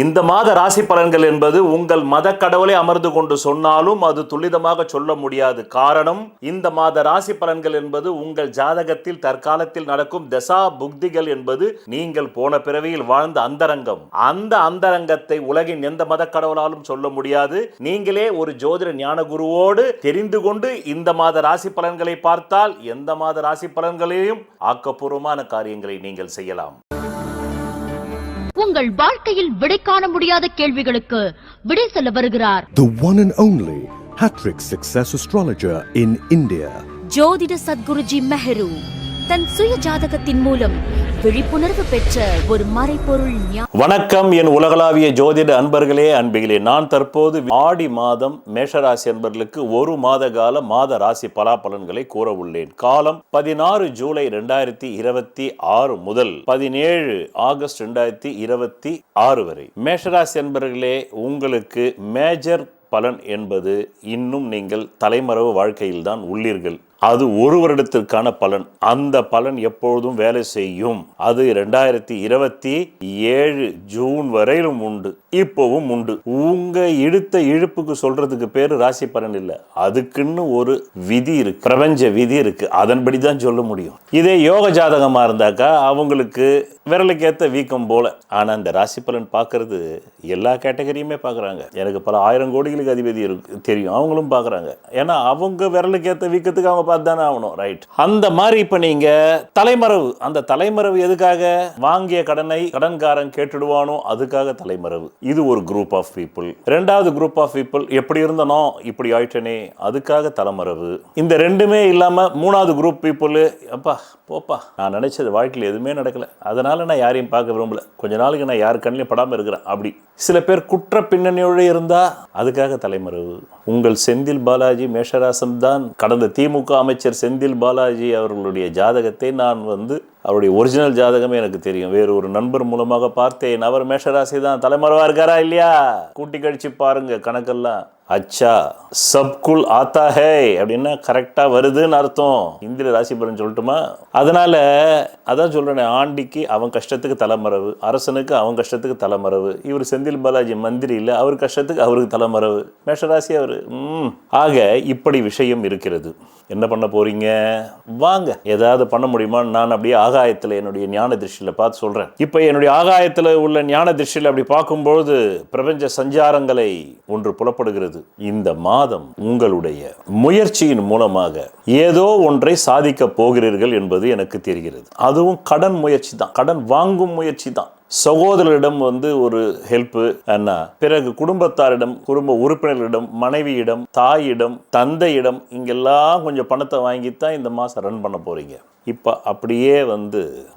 இந்த மாத ராசி பலன்கள் என்பது உங்கள் மத கடவுளை அமர்ந்து கொண்டு சொன்னாலும் அது துல்லிதமாக சொல்ல முடியாது. காரணம், இந்த மாத ராசி பலன்கள் என்பது உங்கள் ஜாதகத்தில் தற்காலத்தில் நடக்கும் தசா புக்திகள் என்பது நீங்கள் போன பிறவியில் வாழ்ந்த அந்தரங்கம். அந்த அந்தரங்கத்தை உலகின் எந்த மத கடவுளாலும் சொல்ல முடியாது. நீங்களே ஒரு ஜோதிட ஞான குருவோடு தெரிந்து கொண்டு இந்த மாத ராசி பலன்களை பார்த்தால் எந்த மாத ராசி பலன்களையும் ஆக்கப்பூர்வமான காரியங்களை நீங்கள் செய்யலாம். உங்கள் வாழ்க்கையில் விடை காண முடியாத கேள்விகளுக்கு விடை சொல்ல வருகிறார் The one and only Hattrick Success Astrologer in India. ஜோதிட சத்குருஜி மெஹரு தன் சுய ஜாதகத்தின் மூலம் விழிப்புணர்வு பெற்ற ஒரு மறைபொருள். வணக்கம் என் உலகளாவிய ஜோதிட அன்பர்களே, அன்பிகளே. நான் தற்போது ஆடி மாதம் மேஷராசி அன்பர்களுக்கு ஒரு மாத கால மாத ராசி பலாபலன்களை கூற உள்ளேன். காலம் 16 ஜூலை 2026 முதல் 17 ஆகஸ்ட் 2026 வரை. மேஷராசி அன்பர்களே, உங்களுக்கு மேஜர் பலன் என்பது இன்னும் நீங்கள் தலைமறைவு வாழ்க்கையில் தான் உள்ளீர்கள். அது ஒரு வருடத்திற்கான பலன். அந்த பலன் எப்பொழுதும் வேலை செய்யும். அது 2027 ஜூன் வரையிலும் உண்டு, இப்பவும் உண்டு. உங்க இழுத்த இழுப்புக்கு சொல்றதுக்கு பேரு ராசி பலன் இல்லை, அதுக்குன்னு ஒரு விதி இருக்கு, பிரபஞ்ச விதி இருக்கு. அதன்படிதான் சொல்ல முடியும். இதே யோக ஜாதகமா இருந்தாக்கா அவங்களுக்கு விரலுக்கு ஏத்த வீக்கம் போல. ஆனா இந்த ராசி பலன் பார்க்கறது எல்லா கேட்டகரியுமே பார்க்குறாங்க. எனக்கு பல 1000 கோடிகளுக்கு அதிபதி இருக்கு தெரியும், அவங்களும் பார்க்குறாங்க. ஏன்னா அவங்க விரலுக்கு ஏற்ற வீக்கத்துக்கு அவங்க தானே ஆகணும், ரைட்? அந்த மாதிரி இப்ப நீங்க தலைமறைவு, அந்த தலைமறைவு எதுக்காக? வாங்கிய கடனை கடன்காரன் கேட்டுடுவானோ அதுக்காக தலைமறைவு. இது ஒரு குரூப் ஆஃப் பீப்புள். ரெண்டாவது குரூப் ஆஃப் பீப்புள், எப்படி இருந்தனோ இப்படி ஆயிட்டனே, அதுக்காக தலைமறைவு. இந்த ரெண்டுமே இல்லாம மூணாவது குரூப் பீப்புள், அப்பா போப்பா, நான் நினைச்சது வாழ்க்கையில் எதுவுமே நடக்கல, அதனால நான் யாரையும் பார்க்க விரும்பல, கொஞ்ச நாளுக்கு நான் யார் கண்ணிலையும் படாம இருக்கிறேன். அப்படி சில பேர் குற்ற பின்னணியோடு இருந்தா அதுக்காக தலைமறைவு. உங்கள் செந்தில் பாலாஜி மேஷராசம் தான். கடந்த திமுக அமைச்சர் செந்தில் பாலாஜி அவர்களுடைய ஜாதகத்தை நான் அவருடைய ஒரிஜினல் ஜாதகமே எனக்கு தெரியும். வேறு ஒரு நண்பர் மூலமாக பார்த்தேன். அவர் மேஷராசி தான். தலைமறைவா இருக்காரா இல்லையா? கூட்டி கழிச்சு பாருங்க கணக்கெல்லாம். அச்சா சப்குல் ஆத்தா ஹே அப்படின்னா கரெக்டா வருதுன்னு அர்த்தம். இந்திர ராசி பலன் சொல்லட்டுமா? அதனால அதான் சொல்றேன், ஆண்டிக்கு அவன் கஷ்டத்துக்கு தலைமறைவு, அரசனுக்கு அவன் கஷ்டத்துக்கு தலைமறைவு. இவர் செந்தில் பாலாஜி மந்திரி இல்லை, அவர் கஷ்டத்துக்கு அவருக்கு தலைமறைவு. மேஷராசி அவரு. ஆக இப்படி விஷயம் இருக்கிறது. என்ன பண்ண போறீங்க? வாங்க, ஏதாவது பண்ண முடியுமா? நான் அப்படியே ஆகாயத்தில் என்னுடைய ஞான திருஷ்டியில் பார்த்து சொல்றேன். இப்போ என்னுடைய ஆகாயத்தில் உள்ள ஞான திருஷ்டியில் அப்படி பார்க்கும்பொழுது பிரபஞ்ச சஞ்சாரங்களை ஒன்று புலப்படுகிறது. இந்த மாதம் உங்களுடைய முயற்சியின் மூலமாக ஏதோ ஒன்றை சாதிக்க போகிறீர்கள் என்பது எனக்கு தெரிகிறது. அதுவும் கடன் முயற்சி தான், கடன் வாங்கும் முயற்சி தான். சகோதரரிடம் ஒரு ஹெல்ப்பு, பிறகு குடும்பத்தாரிடம், குடும்ப உறுப்பினர்களிடம், மனைவியிடம், தாயிடம், தந்தையிடம், இங்கெல்லாம் கொஞ்சம் பணத்தை வாங்கித்தான் இந்த மாதம் ரன் பண்ண போறீங்க. இப்போ அப்படியே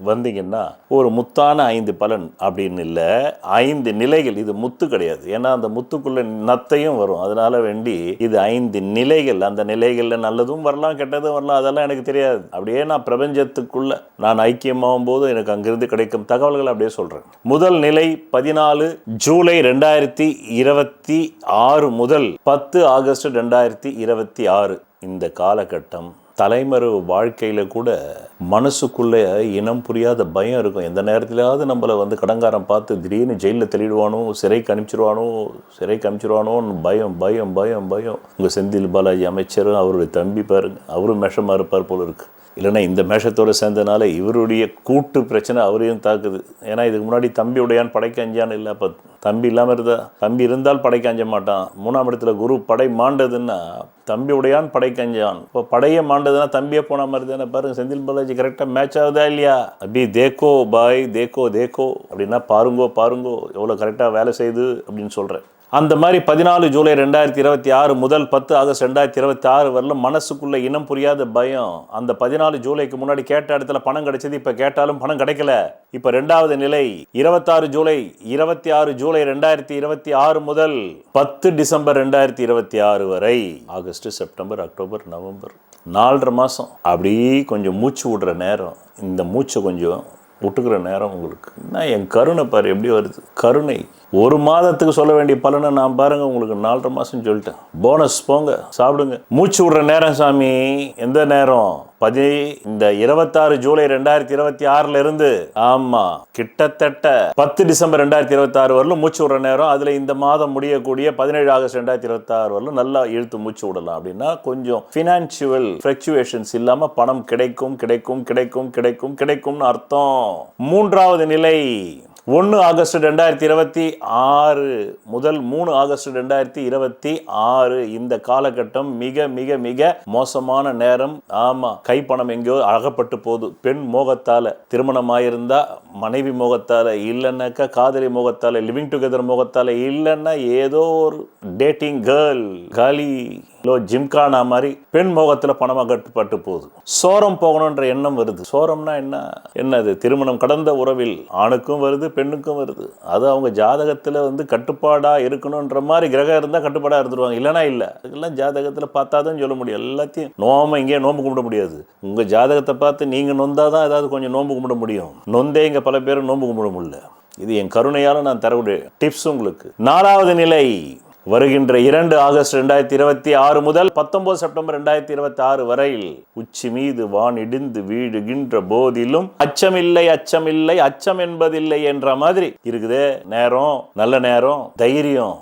வந்தீங்கன்னா ஒரு முத்தான 5 பலன் அப்படின்னு இல்லை, 5 நிலைகள். இது முத்து கிடையாது, ஏன்னா அந்த முத்துக்குள்ள நத்தையும் வரும். அதனால வேண்டி இது 5 நிலைகள். அந்த நிலைகளில் நல்லதும் வரலாம், கெட்டதும் வரலாம், அதெல்லாம் எனக்கு தெரியாது. அப்படியே நான் பிரபஞ்சத்துக்குள்ள நான் ஐக்கியமாகும் போது எனக்கு அங்கிருந்து கிடைக்கும் தகவல்கள் அப்படியே சொல்றேன். முதல் நிலை 14 ஜூலை 2026 முதல் 10 ஆகஸ்ட் 2026. இந்த காலகட்டம் தலைமறைவு வாழ்க்கையில கூட மனசுக்குள்ள இனம் புரியாத பயம் இருக்கும். எந்த நேரத்திலாவது நம்மளை கடங்காரம் பார்த்து திடீர்னு ஜெயிலில் தெளிடுவானோ, சிறைக்கு அனுப்பிச்சிருவானோன்னு பயம் பயம் பயம் பயம். உங்கள் செந்தில் பாலாஜி அமைச்சரும் அவருடைய தம்பி பாருங்க, அவரும் மேஷமாக இருப்பார் போல இருக்கு. இல்லைன்னா இந்த மேஷத்தோடு சேர்ந்தனால இவருடைய கூட்டு பிரச்சனை அவரையும் தாக்குது. ஏன்னா இதுக்கு முன்னாடி தம்பி உடையான் படைக்க அஞ்சான்னு இல்லை, அப்போ தம்பி இல்லாமல் இருந்தா, தம்பி இருந்தால் படைக்க அஞ்ச மாட்டான். 3ஆம் இடத்துல குரு படை மாண்டதுன்னா தம்பி உடையான் படைக்க அஞ்சான். இப்போ படையை மாண்டதுன்னா தம்பியே போன மாதிரி தானே. பாருங்க, செந்தில் பாலாஜி கரெக்டாக மேட்ச் ஆகுதா இல்லையா? அப்படி தேக்கோ பாய் தேக்கோ தேக்கோ அப்படின்னா பாருங்கோ எவ்வளோ கரெக்டாக வேலை செய்யுது அப்படின்னு சொல்கிறேன். அந்த மாதிரி 14 ஜூலை 2026 முதல் 10 ஆகஸ்ட் 2026 வரலும் மனசுக்குள்ள இனம் புரியாத பயம். அந்த 14 ஜூலைக்கு முன்னாடி கேட்ட இடத்துல பணம் கிடைச்சது, இப்ப கேட்டாலும் பணம் கிடைக்கல. இப்ப 2வது நிலை 26 ஜூலை 2026 முதல் 10 டிசம்பர் 2026 வரை. ஆகஸ்ட், செப்டம்பர், அக்டோபர், நவம்பர் 4.5 மாசம் அப்படி கொஞ்சம் மூச்சு விடுற நேரம். இந்த மூச்சை கொஞ்சம் விட்டுக்கிற நேரம் உங்களுக்கு. என் கருணை பாரு எப்படி வருது. கருணை ஒரு மாதத்துக்கு சொல்ல வேண்டிய பலனை நான் பாருங்க உங்களுக்கு 4.5 மாசம் சொல்லிட்டேன். போனஸ் போங்க, சாப்பிடுங்க. மூச்சு விடுற நேரம் சாமி எந்த நேரம்? இந்த 26 ஜூலை 2026 இருந்து ஆமா கிட்டத்தட்ட 10 டிசம்பர் 2026 வரலும் மூச்சு விடுற நேரம். அதுல இந்த மாதம் முடியக்கூடிய 17 ஆகஸ்ட் 2026 வரலும் நல்லா இழுத்து மூச்சு விடலாம். அப்படின்னா கொஞ்சம் ஃபினான்சியல் ஃபிளக்சுவேஷன்ஸ் இல்லாம பணம் கிடைக்கும் கிடைக்கும் கிடைக்கும் கிடைக்கும் கிடைக்கும்னு அர்த்தம். மூன்றாவது நிலை 1 ஆகஸ்ட் 2026 முதல் 3 ஆகஸ்ட் 2026 இந்த காலகட்டம் மிக மிக மிக மோசமான நேரம். ஆமா, கைப்பணம் எங்கேயோ அகப்பட்டு போகுது. பெண் மோகத்தால, திருமணமாயிருந்தா மனைவி மோகத்தால, இல்லைன்னாக்கா காதலி மோகத்தால, லிவிங் டுகெதர் மோகத்தால, இல்லைன்னா ஏதோ ஒரு டேட்டிங் கேர்ள் காலி ஜிம்கானா மாதிரி பெண் மோகத்துல பணம் அகப்பட்டு போகுது. சோரம் போகணுன்ற எண்ணம் வருது. சோரம்னா என்னது? திருமணம் கடந்த உறவில் ஆணுக்கும் வருது பெண்ணுக்கும் வருது. அது அவங்க ஜாதகத்துல கட்டுப்பாடா இருக்கணும்ன்ற மாதிரி கிரகம் இருந்தா கட்டுப்பாடா இருந்துருவாங்க, இல்லைன்னா இல்லை. அதுக்கெல்லாம் ஜாதகத்துல பார்த்தாதான் சொல்ல முடியும். எல்லாத்தையும் இங்கே நோம்பு கும்பிட முடியாது. உங்க ஜாதகத்தை பார்த்து நீங்க நொந்தாதான் ஏதாவது கொஞ்சம் நோம்பு கும்பிட முடியும். நொந்தே இங்க பல பேரும் நோம்பு கும்பிட முடியல. இது என் கருணையால நான் தரக்கூடிய டிப்ஸ் உங்களுக்கு. 4வது நிலை வருகின்ற 2 ஆகஸ்ட் 2026 முதல் 19 செப்டம்பர் 2026 வரையில் உச்சி மீது வான் இடிந்து வீழுகின்ற போதிலும் அச்சமில்லை அச்சமில்லை அச்சம் என்பதில்லை என்ற மாதிரி இருக்குதே நேரம். நல்ல நேரம், தைரியம்.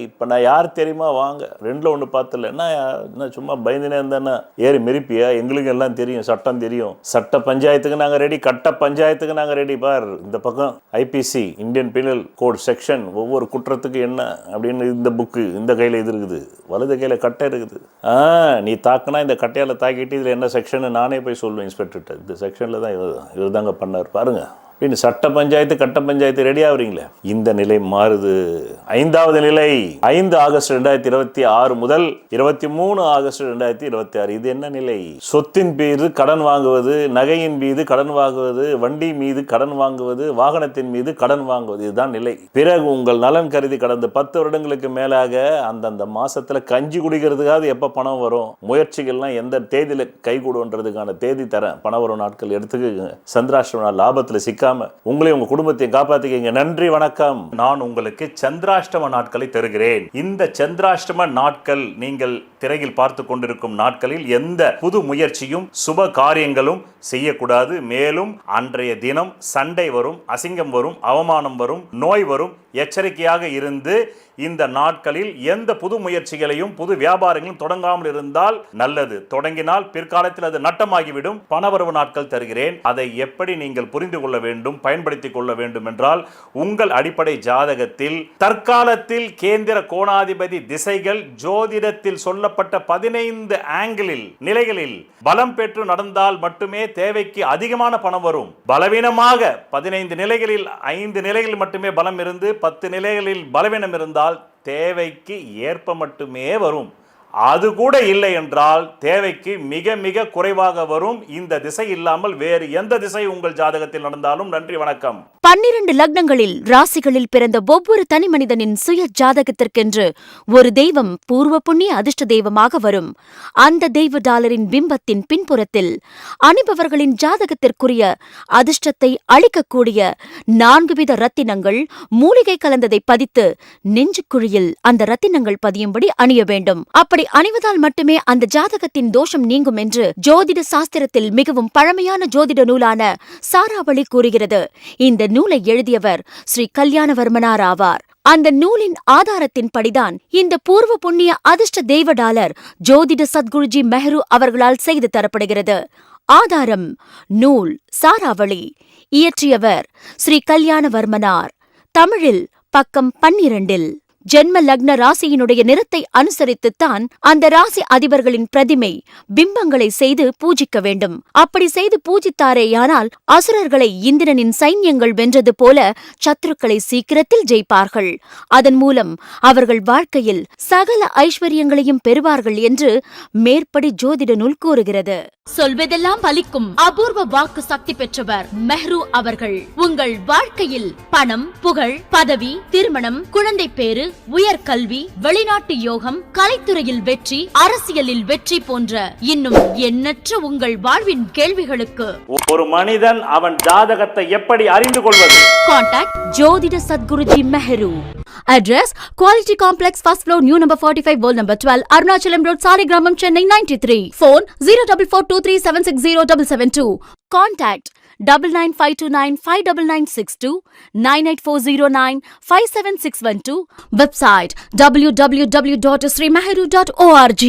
இப்ப நான் யார் தெரியுமா? வாங்க, 2ல 1 பார்த்தல. என்ன சும்மா பயந்துனே இருந்தா ஏறி மெரிப்பியா? எங்களுக்கு எல்லாம் தெரியும், சட்டம் தெரியும். சட்ட பஞ்சாயத்துக்கு நாங்க ரெடி, கட்ட பஞ்சாயத்துக்கு நாங்க ரெடி. பார், இந்த பக்கம் IPC Indian penal code section, ஒவ்வொரு குற்றத்துக்கு என்ன அப்படின்னு இந்த புக்கு இந்த கையில இது இருக்குது, வலது கையில கட்டை இருக்குது. நீ தாக்குனா இந்த கட்டையால தாக்கிட்டு இதுல என்ன செக்ஷன் நானே போய் சொல்லுவேன் இன்ஸ்பெக்டர்கிட்ட. இந்த செக்ஷன்ல தான் இவர் தாங்க பண்ணார் பாருங்க. அப்படின்னு சட்ட பஞ்சாயத்து கட்ட பஞ்சாயத்து ரெடி ஆகுறீங்களே, இந்த நிலை மாறுது. 5வது நிலை 5 ஆகஸ்ட் 2026 முதல் 23 ஆகஸ்ட் 2026. இது என்ன நிலை? சொத்தின் மீது கடன் வாங்குவது, நகையின் மீது கடன் வாங்குவது, வண்டி மீது கடன் வாங்குவது, வாகனத்தின் மீது கடன் வாங்குவது, இதுதான் நிலை. பிறகு உங்கள் நலன் கருதி கடந்த 10 வருடங்களுக்கு மேலாக அந்தந்த மாசத்துல கஞ்சி குடிக்கிறதுக்காக எப்ப பணம் வரும், முயற்சிகள்லாம் எந்த தேதியில கைகூடுன்றதுக்கான தேதி தரேன். பணம் வரும் நாட்கள் எடுத்துக்க. சந்திராஷ்டம லாபத்துல சிக்க உங்களையும் உங்க குடும்பத்தையும் காப்பாத்திக்கங்க. நன்றி, வணக்கம். நான் உங்களுக்கு சந்திராஷ்டம நாட்களை தருகிறேன். இந்த சந்திராஷ்டம நாட்கள் நீங்கள் திரையில் பார்த்து கொண்டிருக்கும் நாட்களில் எந்த புது முயற்சியும் சுப காரியங்களும் செய்யக்கூடாது. மேலும் அன்றைய தினம் சண்டை வரும், அசிங்கம் வரும், அவமானம் வரும், நோய் வரும். எச்சரிக்கையாக இருந்து இந்த நாட்களில் எந்த புது முயற்சிகளையும் புது வியாபாரங்களும் தொடங்காமல் இருந்தால் நல்லது. தொடங்கினால் பிற்காலத்தில் அது நட்டமாகிவிடும். பணவரவு நாட்கள் தருகிறேன். அதை எப்படி நீங்கள் புரிந்து கொள்ள வேண்டும், பயன்படுத்திக் கொள்ள வேண்டும் என்றால், உங்கள் அடிப்படை ஜாதகத்தில் தற்காலத்தில் கேந்திர கோணாதிபதி திசைகள் ஜோதிடத்தில் சொல்லப்பட்ட 15 ஆங்கிளில் நிலைகளில் பலம் பெற்று நடந்தால் மட்டுமே தேவைக்கு அதிகமான பணம் வரும். பலவீனமாக 15 நிலைகளில் 5 நிலைகளில் மட்டுமே பலம் இருந்து 10 நிலைகளில் பலவீனம் இருந்தால் தேவைக்கு ஏற்ப மட்டுமே வரும். அது கூட இல்லை என்றால் தேவைக்கு மிக மிக குறைவாக வரும். இந்த திசை இல்லாமல் வேறு எந்த திசை உங்கள் ஜாதகத்தில் நடந்தாலும். நன்றி, வணக்கம். 12 லக்னங்களில் ராசிகளில் பிறந்த ஒவ்வொரு தனி மனிதனின் சுய ஜாதகத்திற்கென்று ஒரு தெய்வம் பூர்வ புண்ணிய அதிர்ஷ்ட தெய்வமாக வரும். அந்த தெய்வ டாலரின் பிம்பத்தின் பின்புறத்தில் அணிபவர்களின் ஜாதகத்திற்குரிய அதிர்ஷ்டத்தை அளிக்கக்கூடிய 4 வித ரத்தினங்கள் மூலிகை கலந்ததை பதித்து நெஞ்சுக்குழியில் அந்த ரத்தினங்கள் பதியும்படி அணிய வேண்டும். அப்படி அணிவதால் மட்டுமே அந்த ஜாதகத்தின் தோஷம் நீங்கும் என்று ஜோதிட சாஸ்திரத்தில் மிகவும் பழமையான ஜோதிட நூலான சாராவளி கூறுகிறது. இந்த நூலை எழுதியவர் ஸ்ரீ கல்யாணவர்மனார் ஆவார். அந்த நூலின் ஆதாரத்தின்படிதான் இந்த பூர்வ புண்ணிய அதிர்ஷ்ட தெய்வ டாலர் ஜோதிட சத்குருஜி மெஹரு அவர்களால் செய்து தரப்படுகிறது. ஆதாரம் நூல் சாராவளி. இயற்றியவர் ஸ்ரீ கல்யாணவர்மனார். தமிழில் பக்கம் 12. ஜென்ம லக்ன ராசியினுடைய நிறத்தை அனுசரித்துத்தான் அந்த ராசி அதிபர்களின் பிரதிமை பிம்பங்களை செய்து பூஜிக்க வேண்டும். அப்படி செய்து பூஜித்தாரேயானால் அசுரர்களை இந்திரனின் சைன்யங்கள் வென்றது போல சத்துருக்களை சீக்கிரத்தில் ஜெயிப்பார்கள். அதன் மூலம் அவர்கள் வாழ்க்கையில் சகல ஐஸ்வர்யங்களையும் பெறுவார்கள் என்று மேற்படி ஜோதிட நூல் கூறுகிறது. சொல்வதெல்லாம் பலிக்கும் அபூர்வ வாக்கு சக்தி பெற்றவர் மெஹ்ரு அவர்கள். உங்கள் வாழ்க்கையில் பணம், புகழ், பதவி, திருமணம், குழந்தை பேறு, உயர்கல்வி, வெளிநாட்டு யோகம், கலைத்துறையில் வெற்றி, அரசியலில் வெற்றி போன்ற இன்னும் எண்ணற்ற உங்கள் வாழ்வின் கேள்விகளுக்கு ஒரு மனிதன் அவன் ஜாதகத்தை எப்படி அறிந்து கொள்வது? கான்டாக்ட் ஜோதிட Sadguruji Mehru. Address Quality Complex, first floor, new number 45, wall number 12, Arunachalam Road, Saligramam, Chennai 93. Phone 04423760772. Contact 995295962, 98409 57612. Website www.srimeheru.org.